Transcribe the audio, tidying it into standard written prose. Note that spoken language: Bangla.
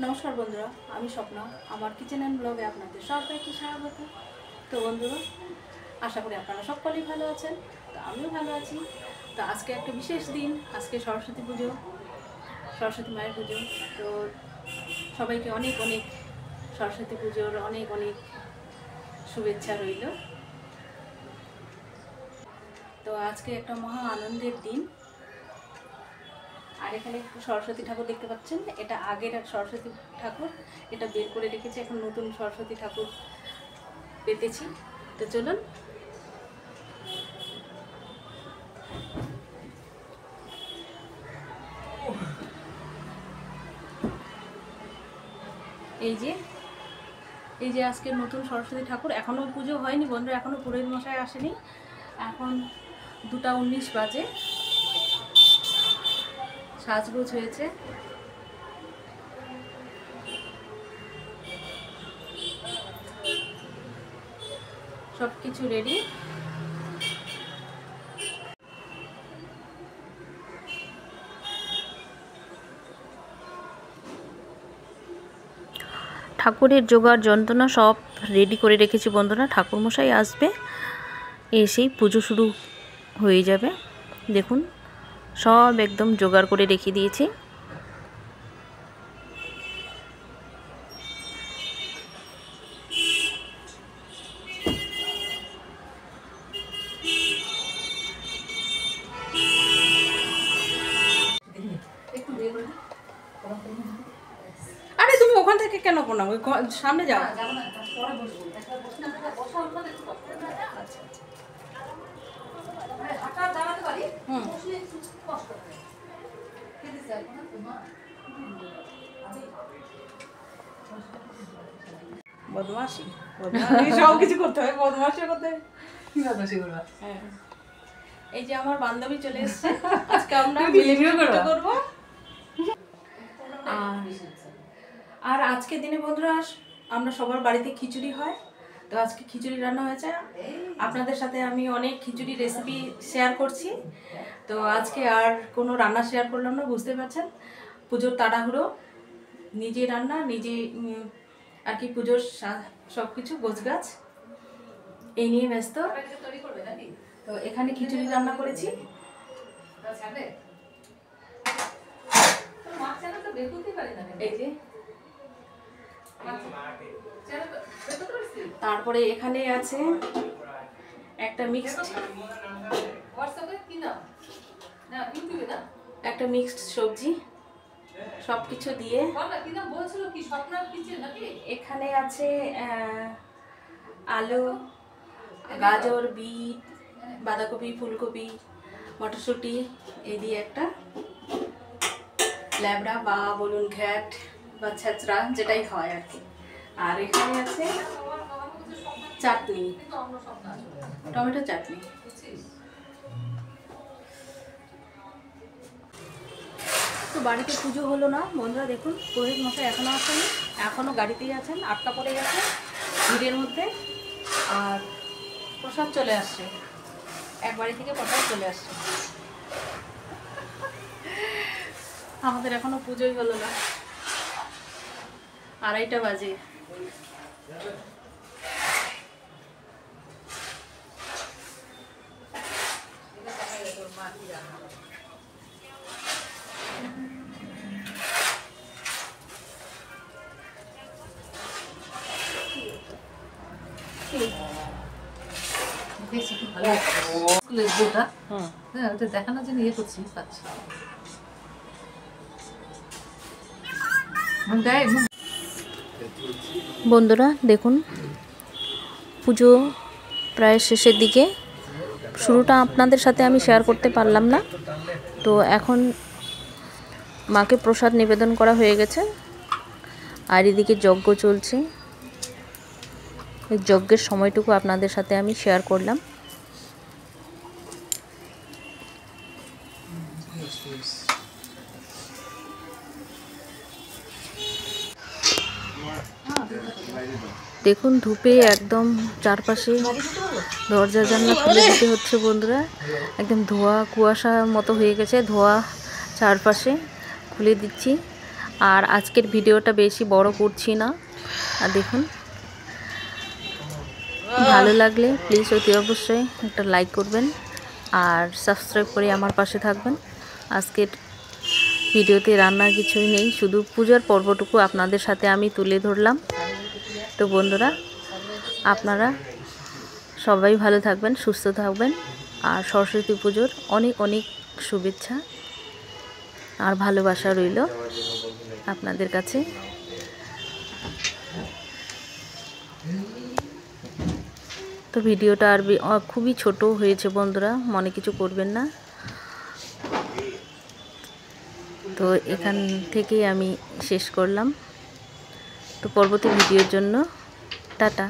নমস্কার বন্ধুরা, আমি স্বপ্না। আমার কিচেন অ্যান্ড ব্লগে আপনাদের সবাইকে স্বাগত। তো বন্ধুরা, আশা করি আপনারা সকলেই ভালো আছেন। তো আমিও ভালো আছি। তো আজকে একটা বিশেষ দিন, আজকে সরস্বতী পুজো, সরস্বতী মায়ের পুজো। তো সবাইকে অনেক অনেক সরস্বতী পুজোর অনেক অনেক শুভেচ্ছা রইল। তো আজকে একটা মহা আনন্দের দিন। আর এখানে সরস্বতী ঠাকুর দেখতে পাচ্ছেন, এটা আগের এক সরস্বতী ঠাকুর, এটা বের করে রেখেছি। এখন নতুন সরস্বতী ঠাকুর পেতেছি। তো চলুন। এই যে আজকের নতুন সরস্বতী ঠাকুর, এখনও পুজো হয়নি বন্ধুরা, এখনও পুরোহিত মশাই আসেনি। এখন 2:19 বাজে, সাজগোজ হয়েছে। সব কিছু রেডি। ঠাকুরের জোগাড় যন্ত্রণা সব রেডি করে রেখেছি বন্ধুরা। ঠাকুরমশাই আসবে, এসেই পুজো শুরু হয়ে যাবে। দেখুন, সব একদম জোগাড় করে রেখে দিয়েছি। আরে তুমি ওখান থেকে কেন না, ওই সামনে যাও। বদমাশি সব কিছু করতে হয়, বদমাশি করতে হয়। কি বদমাশি করবা? হ্যাঁ, এই যে আমার বান্ধবী চলে এসেছে, আজকে আমরা ভিডিও করব। আর আজকে দিনে বন্ধুরা আমরা সবার বাড়িতে খিচুড়ি হয়। তো আজকে খিচুড়ি রান্না হয়েছে। আপনাদের সাথে আমি অনেক খিচুড়ি রেসিপি শেয়ার করছি। তো আজকে আর কোনো রান্না শেয়ার করলাম না, বুঝতে পারছেন, পুজোর তাড়াহুড়ো, নিজে রান্না, নিজে আর কি পুজোর সব কিছু গোছগাছ এই নিয়ে ব্যস্ত। তো এখানে খিচুড়ি রান্না করেছি। এই যে, তারপরে এখানে আছে একটা মিক্সড সবজি, সব কিছু দিয়ে। এখানে আছে আলু, গাজর, বিট, বাঁধাকপি, ফুলকপি, মটরশুঁটি, এই দিয়ে একটা ল্যাবড়া বা বলুন ঘ্যাট বা ছেঁচড়া, যেটাই হয় আর কি। আর এখানে আছে চাটনি, টমেটো চাটনি। তো বাড়িতে পুজো হলো না বন্ধুরা, দেখুন পুরোহিত মশাই এখনও আসেনি, এখনও গাড়িতেই আছেন, আটকা পড়ে গেছে ভিড়ের মধ্যে। আর প্রসাদ চলে আসছে, এক বাড়ি থেকে প্রসাদ চলে আসছে। আমাদের এখনো পুজোই হলো না, 2:30 বাজে। দেখানোর জন্য ইয়ে করছি, পাচ্ছি বন্ধুরা দেখুন, পুজো প্রায় শেষের দিকে। শুরুটা আপনাদের সাথে আমি শেয়ার করতে পারলাম না। তো এখন মাকে প্রসাদ নিবেদন করা হয়ে গেছে, আর এদিকে যজ্ঞ চলছে। এই যজ্ঞের সময়টুকু আপনাদের সাথে আমি শেয়ার করলাম। দেখুন, ধূপে একদম চারপাশে দরজা জানলা খুলে দিতে হচ্ছে বন্ধুরা। একদম ধোয়া কুয়াশা মতো হয়ে গেছে, ধোয়া চারপাশে খুলে দিচ্ছি। আর আজকের ভিডিওটা বেশি বড় করছি না। আর দেখুন, ভালো লাগলে প্লিজ অতি অবশ্যই একটা লাইক করবেন আর সাবস্ক্রাইব করে আমার পাশে থাকবেন। আজকের ভিডিওতে রান্নার কিছুই নেই, শুধু পূজার পর্বটুকু আপনাদের সাথে আমি তুলে ধরলাম। তো বন্ধুরা, আপনারা সবাই ভালো থাকবেন, সুস্থ থাকবেন, আর সরস্বতী পুজোর অনেক অনেক শুভেচ্ছা আর ভালোবাসা রইল আপনাদের কাছে। তো ভিডিওটা আর খুবই ছোট হয়েছে বন্ধুরা, মনে কিছু করবেন না। তো এখান থেকেই আমি শেষ করলাম। তো পরবর্তী ভিডিওর জন্য টাটা।